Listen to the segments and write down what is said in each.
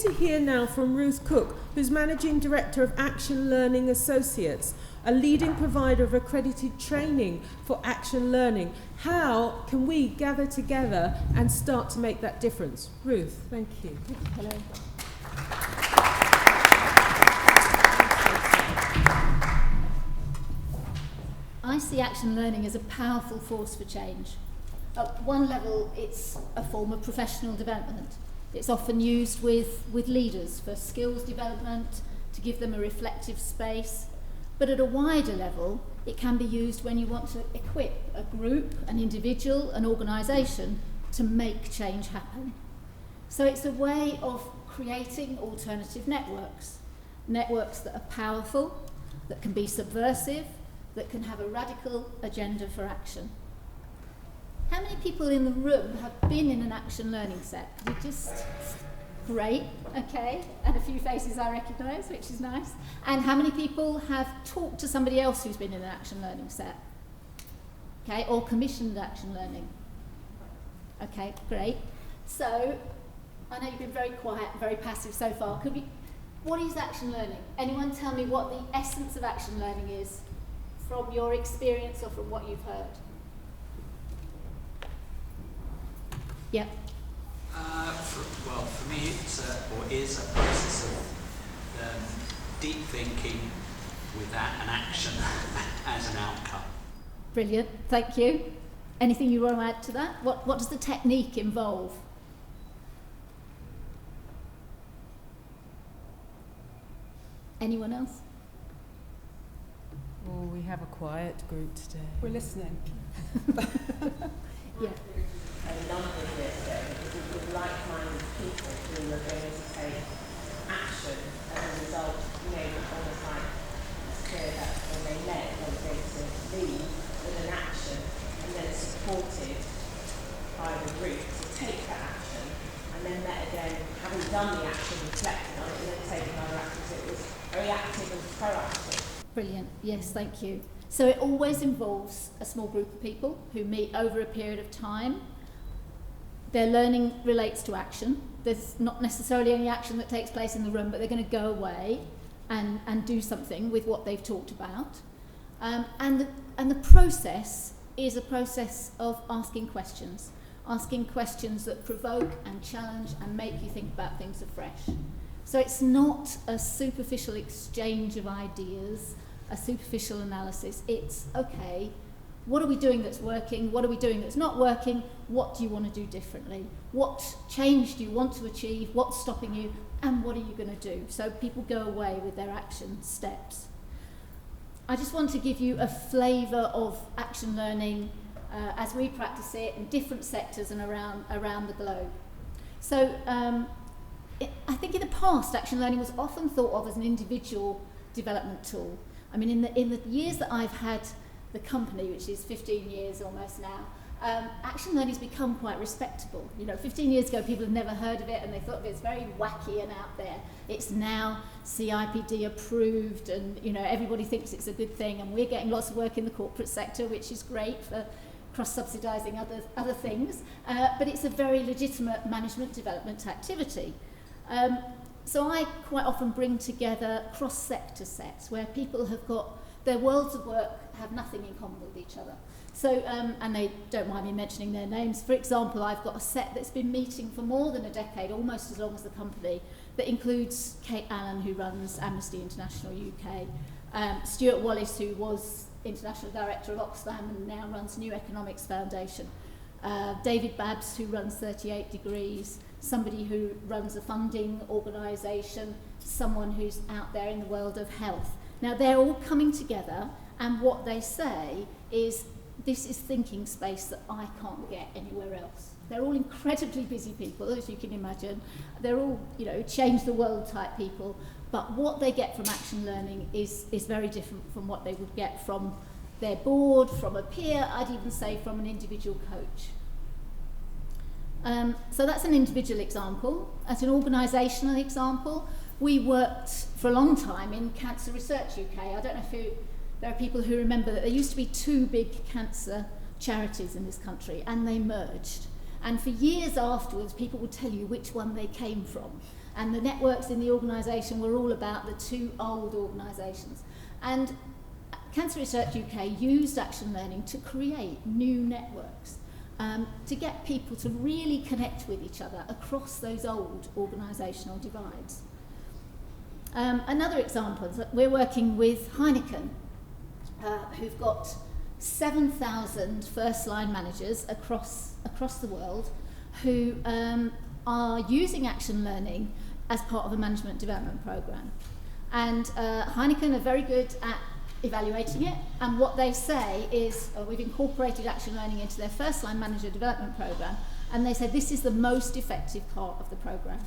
to hear now from Ruth Cook, who's Managing Director of Action Learning Associates, a leading provider of accredited training for action learning. How can we gather together and start to make that difference? Ruth, thank you. Hello. I see action learning as a powerful force for change. At one level, it's a form of professional development. It's often used with leaders for skills development, to give them a reflective space. But at a wider level, it can be used when you want to equip a group, an individual, an organisation to make change happen. So it's a way of creating alternative networks that are powerful, that can be subversive, that can have a radical agenda for action. How many people in the room have been in an action learning set? Great, okay, and a few faces I recognise, which is nice. And how many people have talked to somebody else who's been in an action learning set? Okay, or commissioned action learning? Okay, great. So, I know you've been very quiet, very passive so far. What is action learning? Anyone tell me what the essence of action learning is from your experience or from what you've heard? Yep. For me, is a process of deep thinking without an action as an outcome. Brilliant, thank you. Anything you want to add to that? What does the technique involve? Anyone else? Well, we have a quiet group today. We're listening. Yeah. A number of years ago, because it was like-minded people who were going to take action as a result, almost like it's clear that when they met, they were going to lead with an action and then supported by the group to take that action and then met again, having done the action, reflecting on it and then taking other actions. It was very active and proactive. Brilliant, yes, thank you. So it always involves a small group of people who meet over a period of time. Their learning relates to action. There's not necessarily any action that takes place in the room, but they're going to go away and do something with what they've talked about. And the process is a process of asking questions that provoke and challenge and make you think about things afresh. So it's not a superficial exchange of ideas, a superficial analysis. It's, okay, what are we doing that's working? What are we doing that's not working? What do you want to do differently? What change do you want to achieve? What's stopping you? And what are you going to do? So people go away with their action steps. I just want to give you a flavour of action learning as we practice it in different sectors and around the globe. So I think in the past, action learning was often thought of as an individual development tool. I mean, in the years that I've had the company, which is 15 years almost now, action learning has become quite respectable. 15 years ago, people had never heard of it and they thought of it as very wacky and out there. It's now CIPD approved and, everybody thinks it's a good thing, and we're getting lots of work in the corporate sector, which is great for cross-subsidising other things, but it's a very legitimate management development activity. So I quite often bring together cross-sector sets where people have got their worlds of work have nothing in common with each other. So, and they don't mind me mentioning their names. For example, I've got a set that's been meeting for more than a decade, almost as long as the company, that includes Kate Allen, who runs Amnesty International UK, Stuart Wallace, who was International Director of Oxfam and now runs New Economics Foundation, David Babbs, who runs 38 Degrees, somebody who runs a funding organisation, someone who's out there in the world of health. Now, they're all coming together, and what they say is, this is thinking space that I can't get anywhere else. They're all incredibly busy people, as you can imagine. They're all, change the world type people, but what they get from action learning is very different from what they would get from their board, from a peer, I'd even say from an individual coach. So that's an individual example. As an organisational example, we worked for a long time in Cancer Research UK. I don't know if there are people who remember that there used to be two big cancer charities in this country, and they merged. And for years afterwards, people would tell you which one they came from. And the networks in the organisation were all about the two old organisations. And Cancer Research UK used action learning to create new networks, to get people to really connect with each other across those old organisational divides. Another example is that we're working with Heineken, who've got 7,000 first-line managers across the world who are using action learning as part of a management development programme. And Heineken are very good at evaluating it, and what they say is we've incorporated action learning into their first-line manager development programme, and they say this is the most effective part of the programme.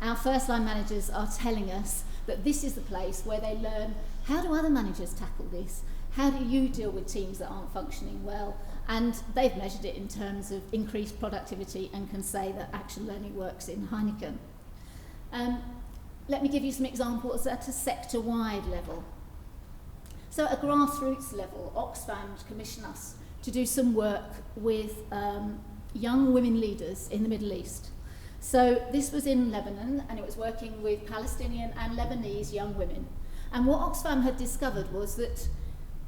Our first-line managers are telling us that this is the place where they learn how do other managers tackle this, how do you deal with teams that aren't functioning well, and they've measured it in terms of increased productivity and can say that action learning works in Heineken. Let me give you some examples at a sector-wide level. So at a grassroots level, Oxfam commissioned us to do some work with young women leaders in the Middle East. So this was in Lebanon, and it was working with Palestinian and Lebanese young women. And what Oxfam had discovered was that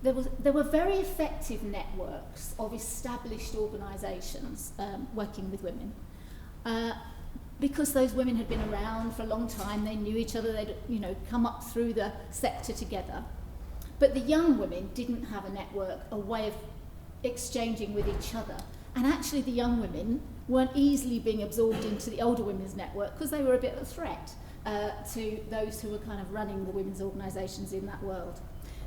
there were very effective networks of established organisations working with women. Because those women had been around for a long time, they knew each other, they'd come up through the sector together. But the young women didn't have a network, a way of exchanging with each other. And actually the young women weren't easily being absorbed into the older women's network because they were a bit of a threat to those who were kind of running the women's organisations in that world.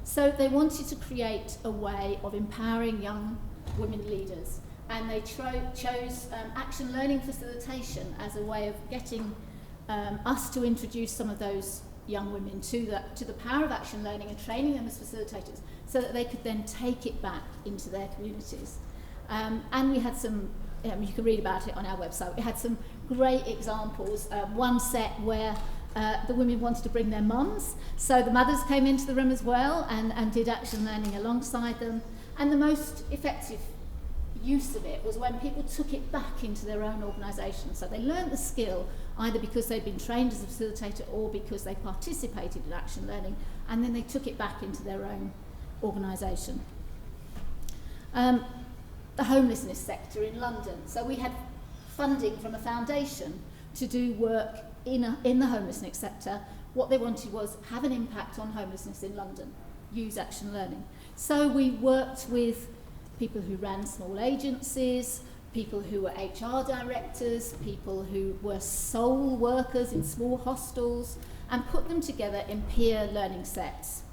So they wanted to create a way of empowering young women leaders, and they chose action learning facilitation as a way of getting us to introduce some of those young women to the power of action learning and training them as facilitators so that they could then take it back into their communities. And we had some, you can read about it on our website, we had some great examples. One set where the women wanted to bring their mums, so the mothers came into the room as well and did action learning alongside them. And the most effective use of it was when people took it back into their own organisation. So they learned the skill either because they'd been trained as a facilitator or because they participated in action learning, and then they took it back into their own organisation. The homelessness sector in London. So we had funding from a foundation to do work in the homelessness sector. What they wanted was have an impact on homelessness in London, use action learning. So we worked with people who ran small agencies, people who were HR directors, people who were sole workers in small hostels, and put them together in peer learning sets.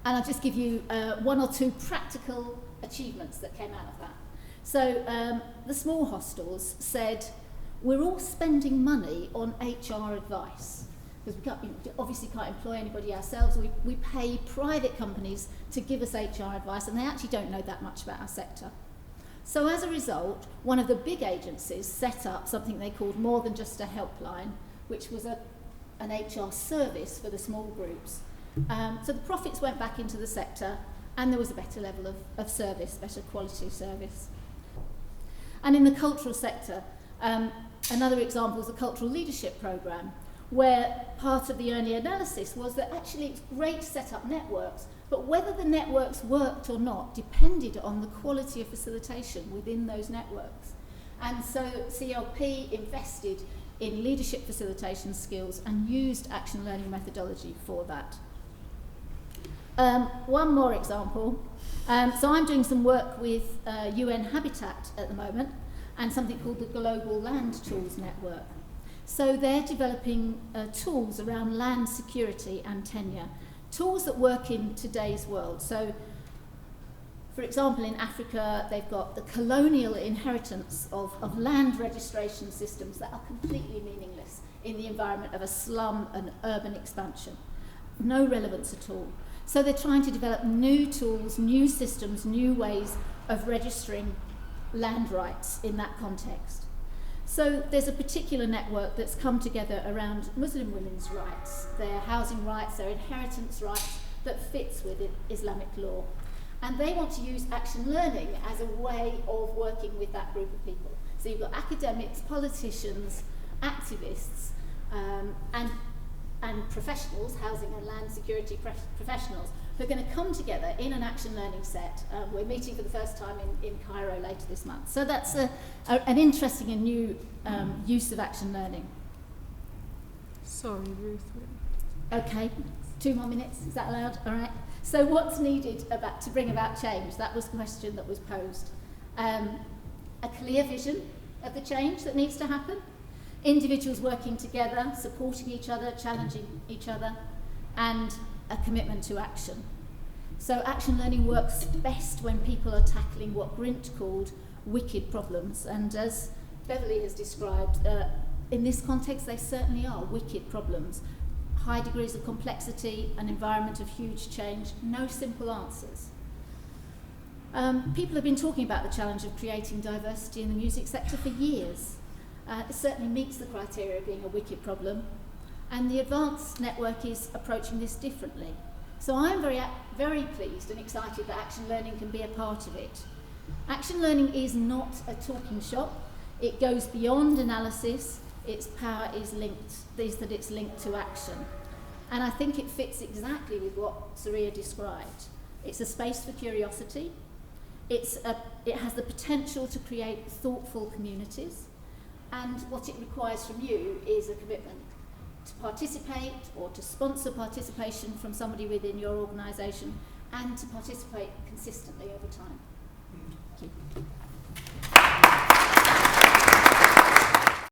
And I'll just give you one or two practical achievements that came out of that. So the small hostels said, we're all spending money on HR advice, because we obviously can't employ anybody ourselves. We pay private companies to give us HR advice, and they actually don't know that much about our sector. So as a result, one of the big agencies set up something they called More Than Just a Helpline, which was an HR service for the small groups. So the profits went back into the sector, and there was a better level of service, better quality service. And in the cultural sector, another example is the Cultural Leadership Programme, where part of the early analysis was that actually it's great to set up networks, but whether the networks worked or not depended on the quality of facilitation within those networks. And so CLP invested in leadership facilitation skills and used action learning methodology for that. One more example. So I'm doing some work with UN Habitat at the moment, and something called the Global Land Tools Network. So they're developing tools around land security and tenure, tools that work in today's world. So, for example, in Africa, they've got the colonial inheritance of land registration systems that are completely meaningless in the environment of a slum and urban expansion. No relevance at all. So they're trying to develop new tools, new systems, new ways of registering land rights in that context. So there's a particular network that's come together around Muslim women's rights, their housing rights, their inheritance rights, that fits with Islamic law. And they want to use action learning as a way of working with that group of people. So you've got academics, politicians, activists, and professionals, housing and land security professionals, who are going to come together in an action learning set. We're meeting for the first time in Cairo later this month. So that's an interesting and new use of action learning. Sorry, Ruth. Okay, 2 more minutes, is that allowed? All right. So what's needed to bring about change? That was the question that was posed. A clear vision of the change that needs to happen. Individuals working together, supporting each other, challenging each other, and a commitment to action. So action learning works best when people are tackling what Grint called wicked problems. And as Beverly has described, in this context, they certainly are wicked problems. High degrees of complexity, an environment of huge change, no simple answers. People have been talking about the challenge of creating diversity in the music sector for years. It certainly meets the criteria of being a wicked problem, and the Advanced Network is approaching this differently. So I'm very pleased and excited that action learning can be a part of it. Action learning is not a talking shop. It goes beyond analysis. Its power is that it's linked to action. And I think it fits exactly with what Saria described. It's a space for curiosity. It has the potential to create thoughtful communities. And what it requires from you is a commitment to participate or to sponsor participation from somebody within your organisation and to participate consistently over time. Thank you.